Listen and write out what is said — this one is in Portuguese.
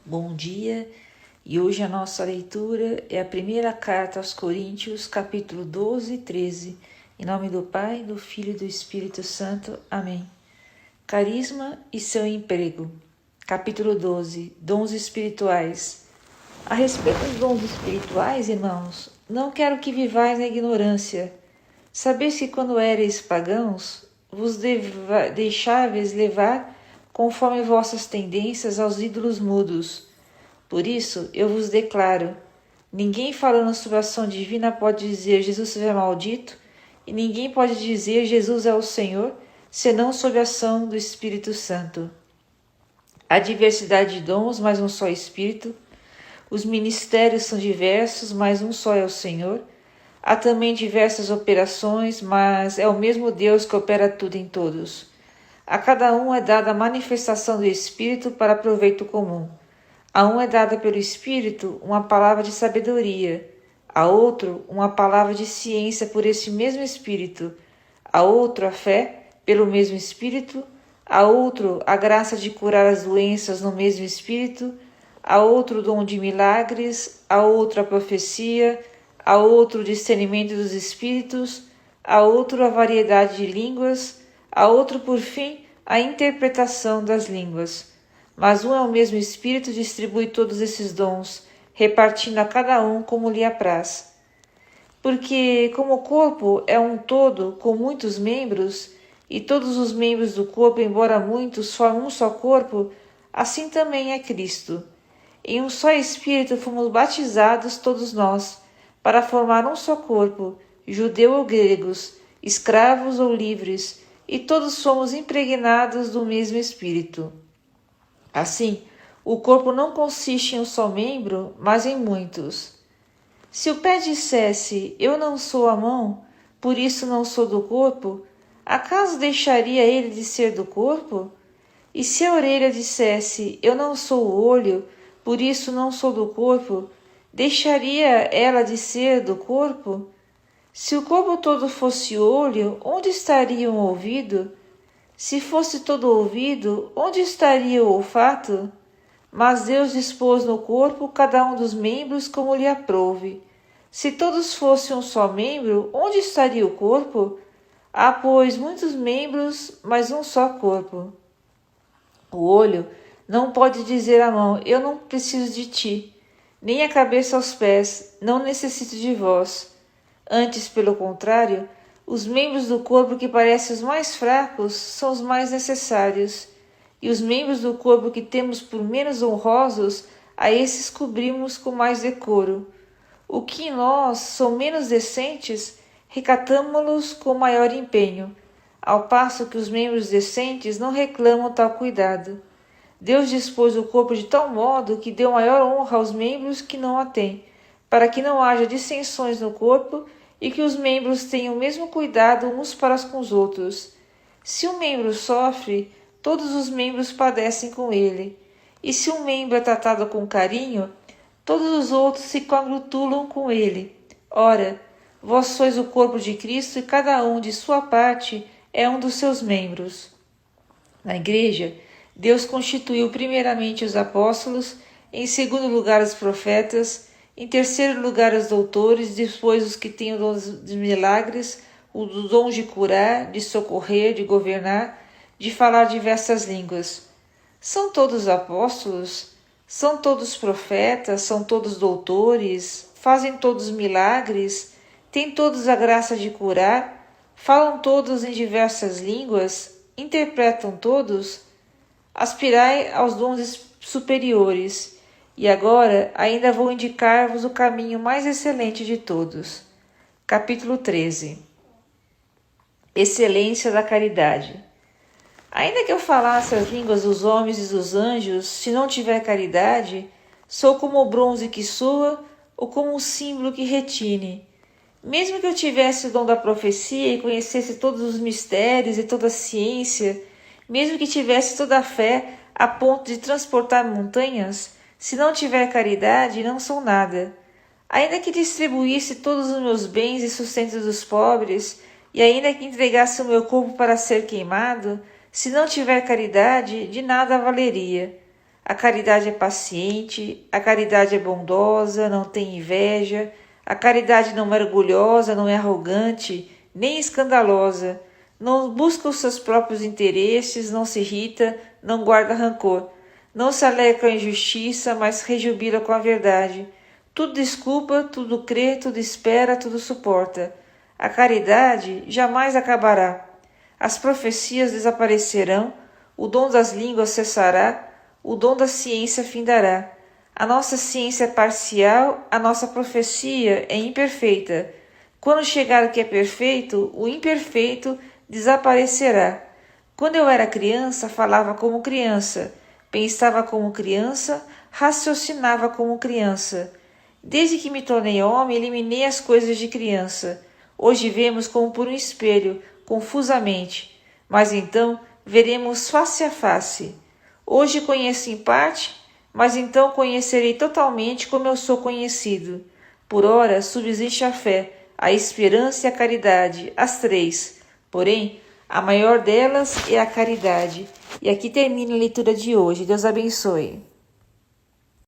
Bom dia, e hoje a nossa leitura é a primeira carta aos Coríntios, capítulo 12 e 13. Em nome do Pai, do Filho e do Espírito Santo. Amém. Carisma e seu emprego. Capítulo 12. Dons espirituais. A respeito dos dons espirituais, irmãos, não quero que vivais na ignorância. Sabeis que quando éreis pagãos, vos deixáveis levar conforme vossas tendências aos ídolos mudos. Por isso, eu vos declaro, ninguém falando sobre a ação divina pode dizer Jesus seja maldito, e ninguém pode dizer Jesus é o Senhor, senão sob a ação do Espírito Santo. Há diversidade de dons, mas um só Espírito. Os ministérios são diversos, mas um só é o Senhor. Há também diversas operações, mas é o mesmo Deus que opera tudo em todos. A cada um é dada a manifestação do Espírito para proveito comum. A um é dada pelo Espírito uma palavra de sabedoria, a outro uma palavra de ciência por este mesmo Espírito, a outro a fé pelo mesmo Espírito, a outro a graça de curar as doenças no mesmo Espírito, a outro o dom de milagres, a outro a profecia, a outro o discernimento dos Espíritos, a outro a variedade de línguas, a outro, por fim, a interpretação das línguas. Mas um é o mesmo Espírito distribui todos esses dons, repartindo a cada um como lhe apraz. Porque, como o corpo é um todo com muitos membros, e todos os membros do corpo, embora muitos, formam um só corpo, assim também é Cristo. Em um só Espírito fomos batizados todos nós, para formar um só corpo, judeu ou gregos, escravos ou livres, e todos somos impregnados do mesmo Espírito. Assim, o corpo não consiste em um só membro, mas em muitos. Se o pé dissesse, eu não sou a mão, por isso não sou do corpo, acaso deixaria ele de ser do corpo? E se a orelha dissesse, eu não sou o olho, por isso não sou do corpo, deixaria ela de ser do corpo? Se o corpo todo fosse olho, onde estaria o ouvido? Se fosse todo ouvido, onde estaria o olfato? Mas Deus dispôs no corpo cada um dos membros como lhe aprouve. Se todos fossem um só membro, onde estaria o corpo? Há, pois, muitos membros, mas um só corpo. O olho não pode dizer à mão, eu não preciso de ti, nem a cabeça aos pés, não necessito de vós. Antes, pelo contrário, os membros do corpo que parecem os mais fracos são os mais necessários, e os membros do corpo que temos por menos honrosos, a esses cobrimos com mais decoro. O que em nós são menos decentes, recatamo-los com maior empenho, ao passo que os membros decentes não reclamam tal cuidado. Deus dispôs o corpo de tal modo que deu maior honra aos membros que não a têm, para que não haja dissensões no corpo e que os membros tenham o mesmo cuidado uns para com os outros. Se um membro sofre, todos os membros padecem com ele. E se um membro é tratado com carinho, todos os outros se congratulam com ele. Ora, vós sois o corpo de Cristo e cada um, de sua parte, é um dos seus membros. Na Igreja, Deus constituiu primeiramente os apóstolos, em segundo lugar os profetas, em terceiro lugar os doutores, depois os que têm o dom de milagres, o dom de curar, de socorrer, de governar, de falar diversas línguas. São todos apóstolos? São todos profetas? São todos doutores? Fazem todos milagres? Têm todos a graça de curar? Falam todos em diversas línguas? Interpretam todos? Aspirai aos dons superiores. E agora ainda vou indicar-vos o caminho mais excelente de todos. Capítulo 13. Excelência da caridade. Ainda que eu falasse as línguas dos homens e dos anjos, se não tiver caridade, sou como o bronze que soa ou como um símbolo que retine. Mesmo que eu tivesse o dom da profecia e conhecesse todos os mistérios e toda a ciência, mesmo que tivesse toda a fé a ponto de transportar montanhas, se não tiver caridade, não sou nada. Ainda que distribuísse todos os meus bens e sustento dos pobres, e ainda que entregasse o meu corpo para ser queimado, se não tiver caridade, de nada valeria. A caridade é paciente, a caridade é bondosa, não tem inveja, a caridade não é orgulhosa, não é arrogante, nem escandalosa, não busca os seus próprios interesses, não se irrita, não guarda rancor, não se alegra com a injustiça, mas rejubila com a verdade. Tudo desculpa, tudo crê, tudo espera, tudo suporta. A caridade jamais acabará. As profecias desaparecerão, o dom das línguas cessará, o dom da ciência findará. A nossa ciência é parcial, a nossa profecia é imperfeita. Quando chegar o que é perfeito, o imperfeito desaparecerá. Quando eu era criança, falava como criança, pensava como criança, raciocinava como criança. Desde que me tornei homem, eliminei as coisas de criança. Hoje vemos como por um espelho, confusamente, mas então veremos face a face. Hoje conheço em parte, mas então conhecerei totalmente como eu sou conhecido. Por ora subsiste a fé, a esperança e a caridade, as três. Porém, a maior delas é a caridade. E aqui termina a leitura de hoje. Deus abençoe.